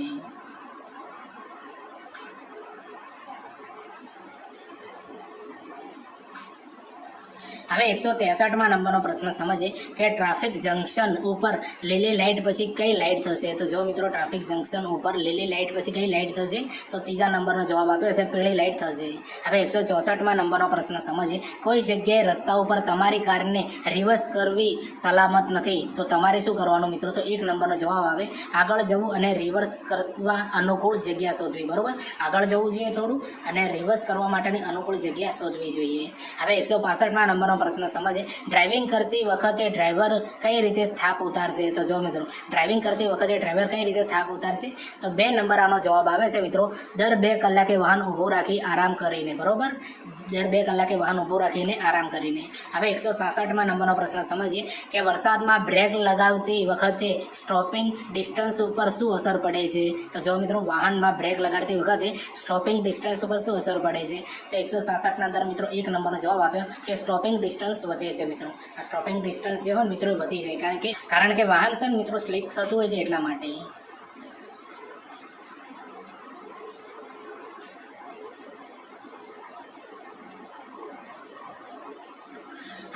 હવે 163માં નંબરનો પ્રશ્ન સમજીએ કે ટ્રાફિક જંકશન ઉપર લીલી લાઇટ પછી કઈ લાઇટ થશે? તો જો મિત્રો ટ્રાફિક જંકશન ઉપર લીલી લાઇટ પછી કઈ લાઇટ થશે? તો ત્રીજા નંબરનો જવાબ આપ્યો છે, પીળી લાઇટ થશે. હવે 164માં નંબરનો પ્રશ્ન સમજીએ, કોઈ જગ્યાએ રસ્તા ઉપર તમારી કારને રિવર્સ કરવી સલામત નથી તો તમારે શું કરવાનું મિત્રો? તો 1 નંબરનો જવાબ આવે, આગળ જવું અને રિવર્સ કરવા અનુકૂળ જગ્યા શોધવી. બરોબર, આગળ જવું જોઈએ થોડું અને રિવર્સ કરવા માટેની અનુકૂળ જગ્યા શોધવી જોઈએ. હવે 165માં નંબરનો પ્રશ્ન સમજે, ડ્રાઇવિંગ કરતી વખતે ડ્રાઈવર કઈ રીતે થાક ઉતારશે? તો જો મિત્રો ડ્રાઇવિંગ કરતી વખતે ડ્રાઈવર કઈ રીતે થાક ઉતારશે? તો 2 નંબર આનો જવાબ આવે છે મિત્રો, દર 2 કલાકે વાહન ઊભું રાખી આરામ કરીને. બરોબર, દર 2 કલાકે વાહન ઊભું રાખીને આરામ કરીને. હવે 166માં નંબરનો પ્રશ્ન સમજીએ કે વરસાદમાં બ્રેક લગાવતી વખતે સ્ટોપિંગ ડિસ્ટન્સ ઉપર શું અસર પડે છે? તો જો મિત્રો વાહનમાં બ્રેક લગાડતી વખતે સ્ટોપિંગ ડિસ્ટન્સ ઉપર શું અસર પડે છે? તો 166ના અંદર મિત્રો 1 નંબરનો જવાબ આપ્યો કે સ્ટોપિંગ ડિસ્ટન્સ વધે છે મિત્રો. આ સ્ટોપિંગ ડિસ્ટન્સ જે હોય મિત્રો વધી જાય, કારણ કે વાહન છે મિત્રો સ્લીપ થતું હોય છે એટલા માટે.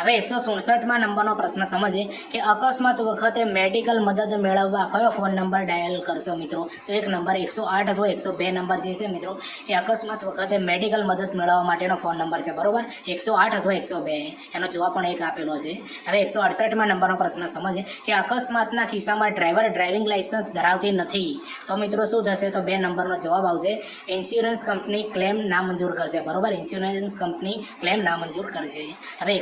હવે 167માં નંબરનો પ્રશ્ન સમજીએ કે અકસ્માત વખતે મેડિકલ મદદ મેળવવા કયો ફોન નંબર ડાયલ કરશો મિત્રો? તો 1 નંબર 108 અથવા 102 નંબર જે છે મિત્રો એ અકસ્માત વખતે મેડિકલ મદદ મેળવવા માટેનો ફોન નંબર છે. બરોબર, 108 અથવા 102 એનો જવાબ પણ 1 આપેલો છે. હવે 168માં નંબરનો પ્રશ્ન સમજીએ કે અકસ્માતના કિસ્સામાં ડ્રાઈવર ડ્રાઇવિંગ લાયસન્સ ધરાવતી નથી તો મિત્રો શું થશે? તો 2 નંબરનો જવાબ આવશે, ઇન્સ્યોરન્સ કંપની ક્લેમ નામંજૂર કરશે. બરોબર, ઇન્સ્યોરન્સ કંપની ક્લેમ નામંજૂર કરશે. હવે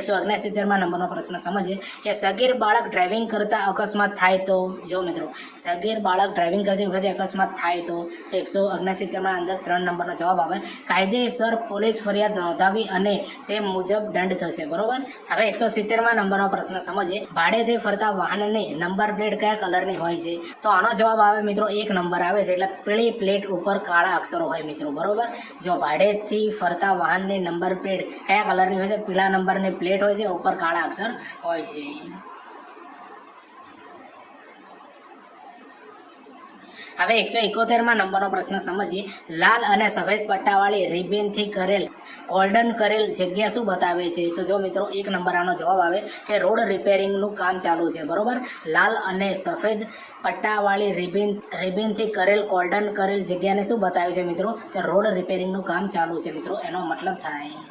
179માં નંબરનો પ્રશ્ન સમજીએ કે સગીર બાળક ડ્રાઇવિંગ કરતા અકસ્માત થાય તો? જો મિત્રો સગીર બાળક ડ્રાઇવિંગ કરતી વખતે અકસ્માત થાય તો 179માં અંદર 3 નંબરનો જવાબ આવે, કાયદેસર પોલીસ ફરિયાદ નોંધાવી અને તે મુજબ દંડ થશે. બરોબર, હવે 170માં નંબરનો પ્રશ્ન સમજીએ, ભાડેથી ફરતા વાહનની નંબર પ્લેટ કયા કલરની હોય છે? તો આનો જવાબ આવે મિત્રો 1 નંબર આવે છે, એટલે પીળી પ્લેટ ઉપર કાળા અક્ષરો હોય મિત્રો. બરોબર, જો ભાડેથી ફરતા વાહનની નંબર પ્લેટ કયા કલરની હોય છે? પીળા નંબરની પ્લેટ હોય છે, ઉપર કાળા અક્ષર હોય છે. હવે 171માં નંબરનો પ્રશ્ન સમજીએ, લાલ અને સફેદ પટ્ટાવાળી રિબિનથી કરેલ કોલ્ડન કરેલ જગ્યા શું બતાવે છે? તો જો મિત્રો 1 નંબર આનો જવાબ આવે કે રોડ રિપેરિંગનું કામ ચાલુ છે. બરોબર, લાલ અને સફેદ પટ્ટાવાળી રિબિનથી કરેલ કોલ્ડન કરેલ જગ્યાને શું બતાવે છે મિત્રો? તો રોડ રિપેરિંગનું કામ ચાલુ છે મિત્રો, એનો મતલબ થાય.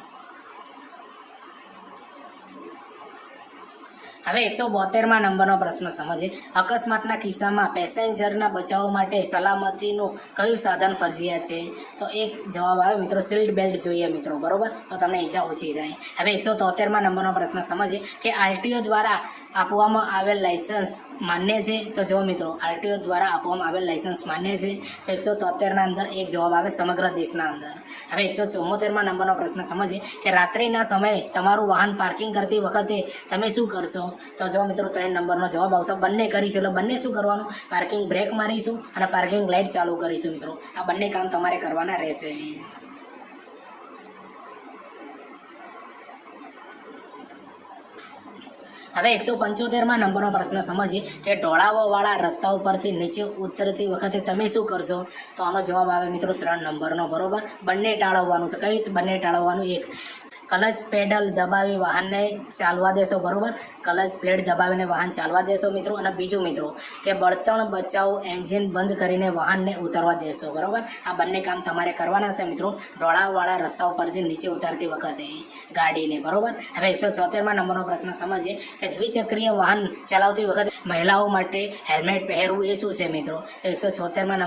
હવે 172માં નંબરનો પ્રશ્ન સમજીએ, અકસ્માતના કિસ્સામાં પેસેન્જરના બચાવ માટે સલામતીનું કયું સાધન ફરજિયાત છે? તો 1 જવાબ આવે મિત્રો, સીટ બેલ્ટ જોઈએ મિત્રો. બરોબર, તો તમને ઈજા ઓછી થાય. હવે 173માં નંબરનો પ્રશ્ન સમજીએ કે આરટીઓ દ્વારા આપવામાં આવેલ લાયસન્સ માન્ય છે? તો જો મિત્રો આરટીઓ દ્વારા આપવામાં આવેલ લાયસન્સ માન્ય છે તો 173ના અંદર 1 જવાબ આવે, સમગ્ર દેશના અંદર. હવે 174માં નંબરનો પ્રશ્ન સમજીએ કે રાત્રિના સમયે તમારું વાહન પાર્કિંગ કરતી વખતે તમે શું કરશો? તો જો મિત્રો 3 નંબરનો જવાબ આવશે, બંને કરીશું. એટલે બંને શું કરવાનું? પાર્કિંગ બ્રેક મારીશું અને પાર્કિંગ લાઇટ ચાલુ કરીશું મિત્રો. આ બંને કામ તમારે કરવાના રહેશે. હવે 175માં નંબરનો પ્રશ્ન સમજીએ કે ઢોળાવવાળા રસ્તા ઉપરથી નીચે ઉતરતી વખતે તમે શું કરશો? તો આનો જવાબ આવે મિત્રો 3 નંબરનો. બરોબર, બંને ટાળવવાનું છે. કઈ બંને ટાળવવાનું? 1 ક્લચ પેડલ દબાવી વાહનને ચાલવા દેશો, બરોબર, ક્લચ પ્લેટ દબાવીને વાહન ચાલવા દેશો મિત્રો. અને બીજું મિત્રો કે બળતણ બચાવ એન્જિન બંધ કરીને વાહનને ઉતરવા દેશો, બરોબર. આ બંને કામ તમારે કરવાના છે મિત્રો ઢોળાવવાળા રસ્તા ઉપરથી નીચે ઉતારતી વખતે ગાડીને, બરોબર. હવે 176માં નંબરનો પ્રશ્ન સમજીએ કે દ્વિચક્રીય વાહન ચલાવતી વખતે મહિલાઓ માટે હેલ્મેટ પહેરવું એ શું છે મિત્રો? તો 176માં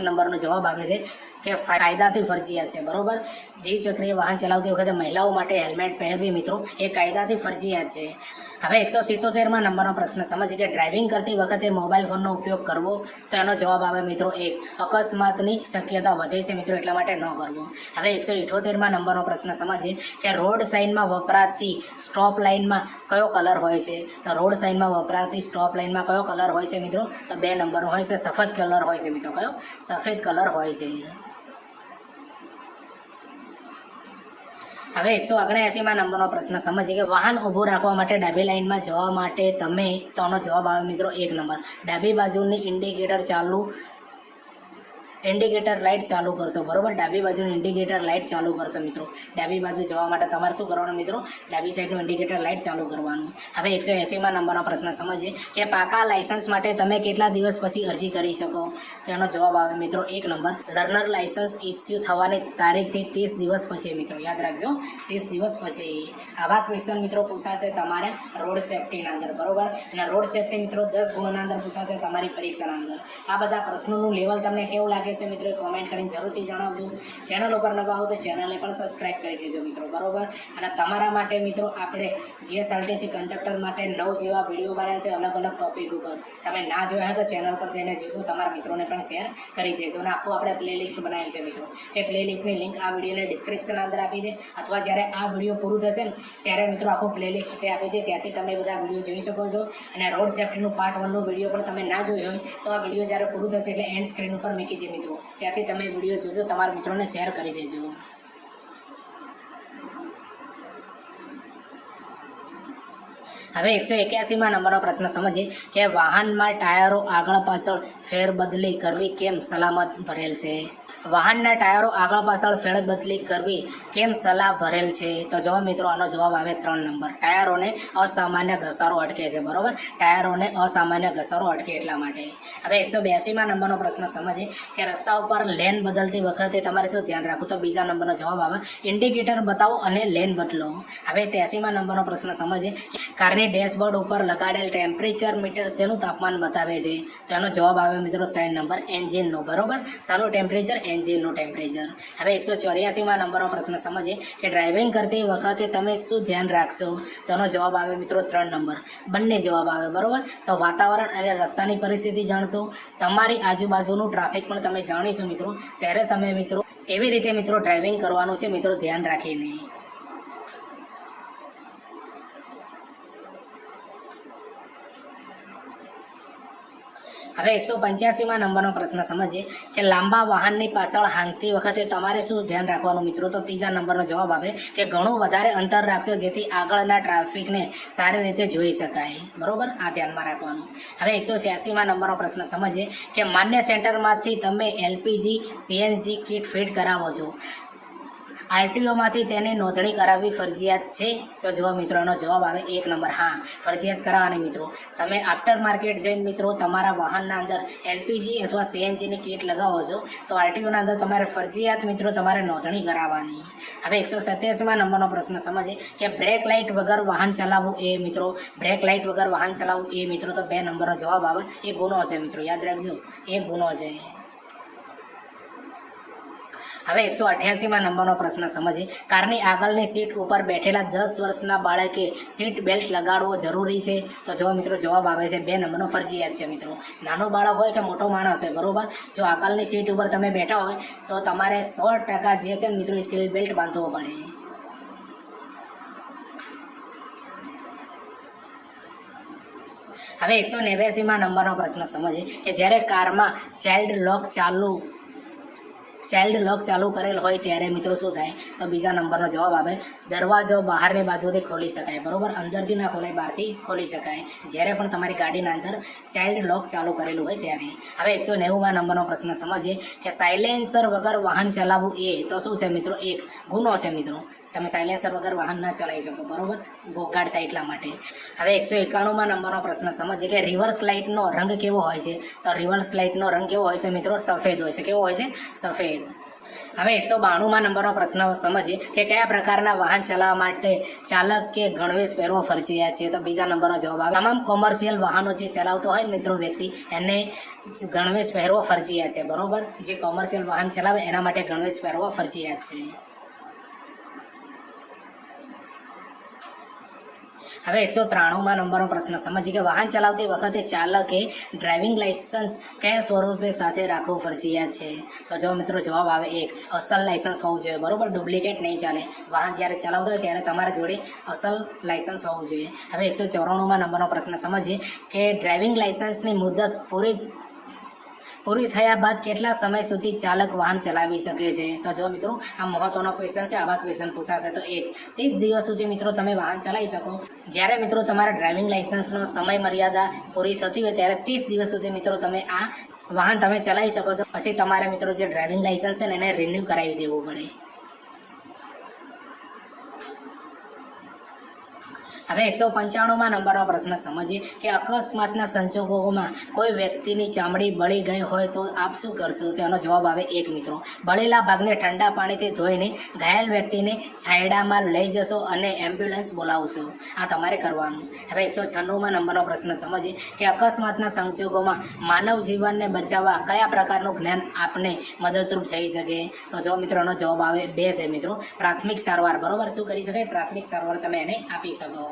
નંબરનો જવાબ આવે છે કે કાયદાથી ફરજિયાત છે, બરોબર. દ્વિચક્રીય વાહન ચલાવતી વખતે મહિલાઓ માટે હેલ્મેટ પહેરવી મિત્રો એ કાયદાથી ફરજિયાત છે. હવે 177માં નંબરનો પ્રશ્ન સમજીએ કે ડ્રાઇવિંગ કરતી વખતે મોબાઈલ ફોનનો ઉપયોગ કરવો, તો એનો જવાબ આવે મિત્રો 1, અકસ્માતની શક્યતા વધે છે મિત્રો એટલા માટે ન કરવો. હવે 178માં નંબરનો પ્રશ્ન સમજીએ કે રોડ સાઇનમાં વપરાતી સ્ટોપ લાઇનમાં કયો કલર હોય છે? તો રોડ સાઇનમાં વપરાતી સ્ટોપ લાઇનમાં કયો કલર હોય છે મિત્રો? તો 2 નંબરનો હોય છે, સફેદ કલર હોય છે મિત્રો. કયો? સફેદ કલર હોય છે. હવે 179માં નંબરનો પ્રશ્ન સમજીએ કે વાહન ઊભું રાખવા માટે ડાબી લાઇનમાં જવા માટે તમે, તો આનો જવાબ આવે મિત્રો 1 નંબર, ડાબી બાજુની ઇન્ડિકેટર લાઇટ ચાલુ કરશો, બરોબર. ડાબી બાજુની ઇન્ડિકેટર લાઇટ ચાલુ કરશો મિત્રો. ડાબી બાજુ જવા માટે તમારે શું કરવાનું મિત્રો? ડાબી સાઈડનું ઇન્ડિકેટર લાઇટ ચાલુ કરવાનું. હવે 180માં નંબરનો પ્રશ્ન સમજીએ કે પાકા લાયસન્સ માટે તમે કેટલા દિવસ પછી અરજી કરી શકો? તો એનો જવાબ આવે મિત્રો 1 નંબર, લર્નર લાયસન્સ ઇસ્યુ થવાની તારીખથી 30 દિવસ પછી મિત્રો. યાદ રાખજો 30 દિવસ પછી. આવા ક્વેશ્ચન મિત્રો પૂછાશે તમારે રોડ સેફ્ટીના અંદર, બરોબર. અને રોડ સેફ્ટી મિત્રો 10 ગુણના અંદર પૂછાશે તમારી પરીક્ષાના અંદર. આ બધા પ્રશ્નોનું લેવલ તમને કેવું લાગે છે મિત્રો કોમેન્ટ કરીને જરૂરથી જણાવજો. ચેનલ ઉપર નવા હો તો ચેનલને પણ સબસ્ક્રાઇબ કરી દેજો મિત્રો, બરોબર. અને તમારા માટે મિત્રો આપણે જીએસઆરટીસી કંડક્ટર માટે 9 જેવા વિડીયો બનાવ્યા છે અલગ અલગ ટોપિક ઉપર. તમે ના જોયા તો ચેનલ પર જઈને જોજો, તમારા મિત્રોને પણ શેર કરી દેજો. અને આખું આપણે પ્લેલિસ્ટ બનાવી છે મિત્રો. એ પ્લેલિસ્ટની લિંક આ વિડીયોને ડિસ્ક્રિપ્શન અંદર આપી દે, અથવા જ્યારે આ વિડીયો પૂરું થશે ને ત્યારે મિત્રો આખું પ્લેલિસ્ટ તે આપી દે, ત્યાંથી તમે બધા વિડીયો જોઈ શકો છો. અને રોડ સેફ્ટીનું પાર્ટ 1નો વિડીયો પણ તમે ના જોયો હોય તો આ વિડીયો જ્યારે પૂરું થશે એટલે એન્ડ સ્ક્રીન ઉપર મૂકી દે મિત્રો, ત્યાંથી તમે વિડીયો જોજો, તમારા મિત્રોને શેર કરી દેજો. હવે 181માં નંબરનો પ્રશ્ન સમજીએ કે વાહનમાં ટાયરો આગળ પાછળ ફેરબદલી કરવી કેમ સલામત ભરેલ છે? વાહનના ટાયરો આગળ પાછળ ફેરબદલી કરવી કેમ સલાહ ભરેલ છે? તો જો મિત્રો આનો જવાબ આવે 3 નંબર, ટાયરોને અસામાન્ય ઘસારો અટકે છે, બરોબર. ટાયરોને અસામાન્ય ઘસારો અટકે એટલા માટે. હવે 182માં નંબરનો પ્રશ્ન સમજીએ કે રસ્તા ઉપર લેન બદલતી વખતે તમારે શું ધ્યાન રાખવું? તો બીજા નંબરનો જવાબ આવે ઇન્ડિકેટર બતાવો અને લેન બદલો. હવે 83માં નંબરનો પ્રશ્ન સમજીએ કારની ડેશબોર્ડ ઉપર લગાડેલ ટેમ્પરેચર મીટર શેનું તાપમાન બતાવે છે? તો એનો જવાબ આવે મિત્રો 3 નંબર, એન્જિનનો, બરોબર. શાનું ટેમ્પરેચર? એન્જિનનું ટેમ્પરેચર. હવે 184માં નંબરનો પ્રશ્ન સમજીએ કે ડ્રાઇવિંગ કરતી વખતે તમે શું ધ્યાન રાખશો? તો એનો જવાબ આવે મિત્રો 3 નંબર, બંને જવાબ આવે, બરોબર. તો વાતાવરણ અને રસ્તાની પરિસ્થિતિ જાણશો, તમારી આજુબાજુનું ટ્રાફિક પણ તમે જાણીશો મિત્રો, ત્યારે તમે મિત્રો એવી રીતે મિત્રો ડ્રાઇવિંગ કરવાનું છે મિત્રો ધ્યાન રાખીને. હવે 185માં નંબરનો પ્રશ્ન સમજીએ કે લાંબા વાહનની પાછળ હાંકતી વખતે તમારે શું ધ્યાન રાખવાનું મિત્રો? તો ત્રીજા નંબરનો જવાબ આવે કે ઘણું વધારે અંતર રાખશો જેથી આગળના ટ્રાફિકને સારી રીતે જોઈ શકાય, બરોબર. આ ધ્યાનમાં રાખવાનું. હવે 186માં નંબરનો પ્રશ્ન સમજીએ કે માન્ય સેન્ટરમાંથી તમે એલપીજી સીએનજી કિટ ફિટ કરાવો છો, આરટીઓમાંથી તેની નોંધણી કરાવવી ફરજિયાત છે? તો જો મિત્રોનો જવાબ આવે 1 નંબર, હા, ફરજિયાત કરાવવાની મિત્રો. તમે આફ્ટર માર્કેટ જઈને મિત્રો તમારા વાહનના અંદર એલપીજી અથવા સીએનજીની કિટ લગાવો છો તો આરટીઓના અંદર તમારે ફરજિયાત મિત્રો તમારે નોંધણી કરાવવાની. હવે 187માં નંબરનો પ્રશ્ન સમજીએ કે બ્રેક લાઇટ વગર વાહન ચલાવવું એ મિત્રો, બ્રેક લાઇટ વગર વાહન ચલાવવું એ મિત્રો તો 2 નંબરનો જવાબ આવે, એ ગુનો છે મિત્રો, યાદ રાખજો, એ ગુનો છે. હવે 188માં નંબરનો પ્રશ્ન સમજીએ કારની આગળની સીટ ઉપર બેઠેલા 10 વર્ષના બાળકે સીટ બેલ્ટ લગાડવો જરૂરી છે? તો જો મિત્રો જવાબ આવે છે 2 નંબરનો, ફરજિયાત છે મિત્રો. નાનો બાળક હોય કે મોટો માણસ હોય, બરોબર, જો આગળની સીટ ઉપર તમે બેઠા હોય તો તમારે 100% જે છે મિત્રો એ સીટ બેલ્ટ બાંધવો પડે. હવે 189માં નંબરનો પ્રશ્ન સમજીએ કે જ્યારે કારમાં ચાઇલ્ડ લોક ચાઇલ્ડ લોક ચાલુ કરેલ હોય ત્યારે મિત્રો શું થાય? તો બીજા નંબરનો જવાબ આવે દરવાજો બહારની બાજુથી ખોલી શકાય, બરોબર? અંદરથી ના ખોલાય, બહારથી ખોલી શકાય જ્યારે પણ તમારી ગાડીના અંદર ચાઇલ્ડ લોક ચાલુ કરેલું હોય ત્યારે. હવે 190માં નંબરનો પ્રશ્ન સમજીએ કે સાયલેન્સર વગર વાહન ચલાવવું એ તો શું છે મિત્રો? એક ગુનો છે મિત્રો. તમે સાયલેન્સર વગર વાહન ના ચલાવી શકો, બરોબર? ઘોંઘાટ થાય એટલા માટે. હવે 191માં નંબરનો પ્રશ્ન સમજીએ કે રિવર્સ લાઇટનો રંગ કેવો હોય છે? તો રિવર્સ લાઇટનો રંગ કેવો હોય છે મિત્રો? સફેદ હોય છે. કેવો હોય છે? સફેદ. હવે 192માં નંબરનો પ્રશ્ન સમજીએ કે કયા પ્રકારના વાહન ચલાવવા માટે ચાલક કે ગણવેશ પહેરવો ફરજિયાત છે? તો બીજા નંબરનો જવાબ આવે તમામ કોમર્શિયલ વાહનો જે ચલાવતો હોય ને મિત્રો વ્યક્તિ, એને ગણવેશ પહેરવો ફરજિયાત છે, બરોબર? જે કોમર્શિયલ વાહન ચલાવે એના માટે ગણવેશ પહેરવો ફરજિયાત છે. હવે 193માં નંબરનો પ્રશ્ન સમજીએ કે વાહન ચલાવતી વખતે ચાલકે ડ્રાઇવિંગ લાયસન્સ કયા સ્વરૂપે સાથે રાખવું ફરજિયાત છે? તો જો મિત્રો જવાબ આવે એક અસલ લાયસન્સ હોવું જોઈએ, બરોબર? ડુપ્લિકેટ નહીં ચાલે. વાહન જ્યારે ચલાવતો હોય ત્યારે તમારા જોડે અસલ લાયસન્સ હોવું જોઈએ. હવે 194માં નંબરનો પ્રશ્ન સમજીએ કે ડ્રાઇવિંગ લાયસન્સની મુદત પૂરી થયા બાદ કેટલા સમય સુધી ચાલક વાહન ચલાવી શકે છે? તો જો મિત્રો આ મહત્વનો ક્વેશ્ચન છે. આવા ક્વેશ્ચન પૂછાશે તો 30 દિવસ સુધી મિત્રો તમે વાહન ચલાવી શકો. જ્યારે મિત્રો તમારા ડ્રાઇવિંગ લાયસન્સનો સમય મર્યાદા પૂરી થતી હોય ત્યારે 30 દિવસ સુધી મિત્રો તમે આ વાહન તમે ચલાવી શકો છો. પછી તમારે મિત્રો જે ડ્રાઇવિંગ લાયસન્સ છે ને એને રિન્યૂ કરાવી દેવું પડે. હવે 195માં નંબરનો પ્રશ્ન સમજીએ કે અકસ્માતના સંજોગોમાં કોઈ વ્યક્તિની ચામડી બળી ગઈ હોય તો આપ શું કરશો? તો એનો જવાબ આવે એક મિત્રો બળેલા ભાગને ઠંડા પાણીથી ધોઈને ઘાયલ વ્યક્તિને છાંયડામાં લઈ જશો અને એમ્બ્યુલન્સ બોલાવશો. આ તમારે કરવાનું. હવે 196માં નંબરનો પ્રશ્ન સમજીએ કે અકસ્માતના સંજોગોમાં માનવ જીવનને બચાવવા કયા પ્રકારનું જ્ઞાન આપને મદદરૂપ થઈ શકે? તો જો મિત્રોનો જવાબ આવે 2 છે મિત્રો પ્રાથમિક સારવાર, બરોબર? શું કરી શકાય? પ્રાથમિક સારવાર તમે એને આપી શકો.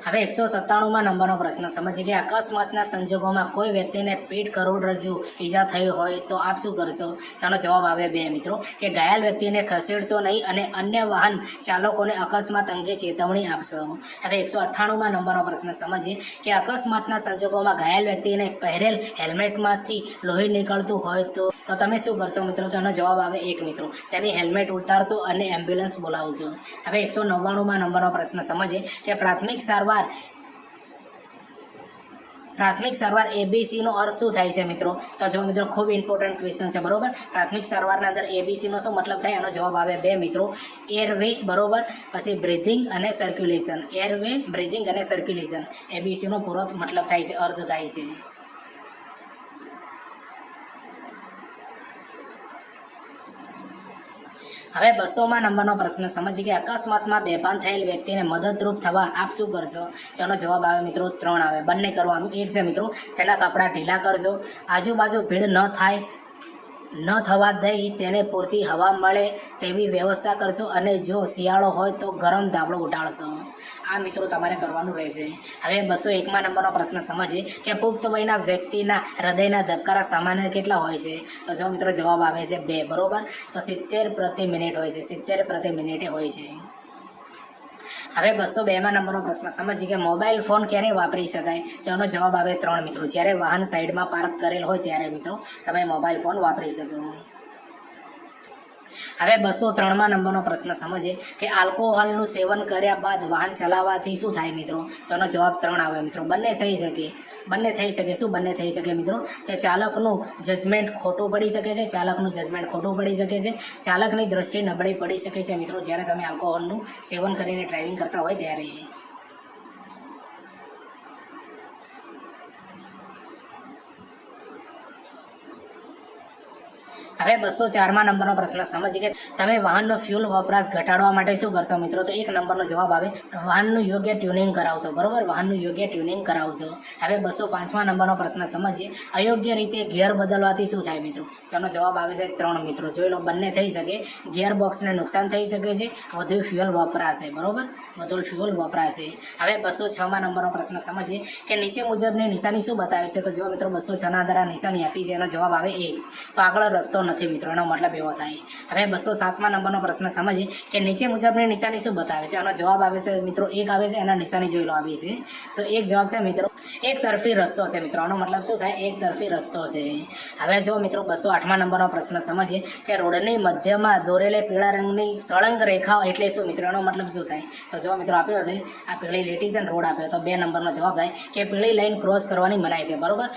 હવે 197માં નંબરનો પ્રશ્ન સમજીએ કે અકસ્માતના સંજોગોમાં કોઈ વ્યક્તિને પીઠ કરોડરજ્જુ ઈજા થઈ હોય તો આપ શું કરશો? તેનો જવાબ આવે 2 મિત્રો કે ઘાયલ વ્યક્તિને ખસેડશો નહીં અને અન્ય વાહન ચાલકોને અકસ્માત અંગે ચેતવણી આપશો. હવે 198માં નંબરનો પ્રશ્ન સમજીએ કે અકસ્માતના સંજોગોમાં ઘાયલ વ્યક્તિને પહેરેલ હેલ્મેટમાંથી લોહી નીકળતું હોય તો તમે શું કરશો મિત્રો? તેનો જવાબ આવે 1 મિત્રો તેની હેલ્મેટ ઉતારશો અને એમ્બ્યુલન્સ બોલાવશો. હવે 199માં નંબરનો પ્રશ્ન સમજીએ કે પ્રાથમિક સારવાર ABC નો અર્થ શું થાય છે મિત્રો? તો જો મિત્રો ખૂબ ઇમ્પોર્ટન્ટ ક્વેશ્ચન છે, બરોબર? પ્રાથમિક સારવારના અંદર ABC નો શું મતલબ થાય? એનો જવાબ આવે 2 મિત્રો એરવે, બરોબર? પછી બ્રીધિંગ અને સર્ક્યુલેશન. એરવે, બ્રીધિંગ અને સર્ક્યુલેશન ABC નો પૂરો મતલબ થાય છે, અર્થ થાય છે. હવે 200માં નંબરનો પ્રશ્ન સમજીએ કે અકસ્માતમાં બેભાન થયેલ વ્યક્તિને મદદરૂપ થવા આપ શું કરશો? તેનો જવાબ આવે મિત્રો 3 આવે. બંને કરવાનું. એક છે મિત્રો તેના કપડાં ઢીલા કરજો, આજુબાજુ ભીડ ન થવા દઈ તેને પૂરતી હવા મળે તેવી વ્યવસ્થા કરશો અને જો શિયાળો હોય તો ગરમ ધાબળો ઉઠાડશો. આ મિત્રો તમારે કરવાનું રહેશે. હવે 201માં નંબરનો પ્રશ્ન સમજીએ કે પુખ્ત વયના વ્યક્તિના હૃદયના ધબકારા સામાન્ય કેટલા હોય છે? તો જો મિત્રો જવાબ આવે છે 2, બરોબર? તો 70 પ્રતિ મિનિટ હોય છે. 70 પ્રતિ મિનિટે હોય છે. હવે 202માં નંબરનો પ્રશ્ન સમજીએ કે મોબાઈલ ફોન ક્યારે વાપરી શકાય? તેનો જવાબ આવે 3 મિત્રો જ્યારે વાહન સાઈડમાં પાર્ક કરેલ હોય ત્યારે મિત્રો તમે મોબાઈલ ફોન વાપરી શકો. હવે 203માં નંબરનો પ્રશ્ન સમજીએ કે આલ્કોહોલનું સેવન કર્યા બાદ વાહન ચલાવવાથી શું થાય મિત્રો? તેનો જવાબ 3 આવે મિત્રો બંને થઈ શકે. શું બંને થઈ શકે મિત્રો? કે ચાલકનું જજમેન્ટ ખોટું પડી શકે છે. ચાલકની દ્રષ્ટિ નબળી પડી શકે છે મિત્રો જ્યારે તમે આલ્કોહોલનું સેવન કરીને ડ્રાઇવિંગ કરતા હોય ત્યારે. હવે 204માં નંબરનો પ્રશ્ન સમજીએ કે તમે વાહનનો ફ્યુલ વપરાશ ઘટાડવા માટે શું કરશો મિત્રો? તો 1 નંબરનો જવાબ આવે વાહનનું યોગ્ય ટ્યુનિંગ કરાવશો, બરોબર? વાહનનું યોગ્ય ટ્યુનિંગ કરાવશો. હવે 205માં નંબરનો પ્રશ્ન સમજીએ અયોગ્ય રીતે ગિયર બદલવાથી શું થાય મિત્રો? તેનો જવાબ આવે છે 3 મિત્રો. જોઈ લો બંને થઈ શકે. ગિયર બોક્સને નુકસાન થઈ શકે છે, વધુ ફ્યુઅલ વપરાશે, બરોબર? વધુ ફ્યુઅલ વપરાશે. હવે 206માં નંબરનો પ્રશ્ન સમજીએ કે નીચે મુજબની નિશાની શું બતાવે છે? તો જો મિત્રો 206ના અંદર આ નિશાની આપી છે એનો જવાબ આવે 1. તો આગળ રસ્તો નથી મિત્રો, એનો મતલબ એવો થાય. હવે 207મા નંબરનો પ્રશ્ન સમજીએ કે નીચે મુજબની નિશાની શું બતાવે છે. આનો જવાબ આવે છે મિત્રો એક આવે છે, એના નિશાની જોઈ લો આવી છે. તો એક જવાબ છે મિત્રો એક તરફી રસ્તો છે મિત્રો, આનો મતલબ શું થાય, એક તરફી રસ્તો છે. હવે જો મિત્રો 208મા નંબરનો પ્રશ્ન સમજીએ કે રોડની મધ્યમાં દોરેલી પીળા રંગની સળંગ રેખા એટલે શું મિત્રો, એનો મતલબ શું થાય. તો જો મિત્રો આપ્યો છે આ પીળી લીટી છે ને રોડ આપ્યો, તો 2 નંબરનો જવાબ થાય કે પીળી લાઈન ક્રોસ કરવાની મનાય છે, બરોબર.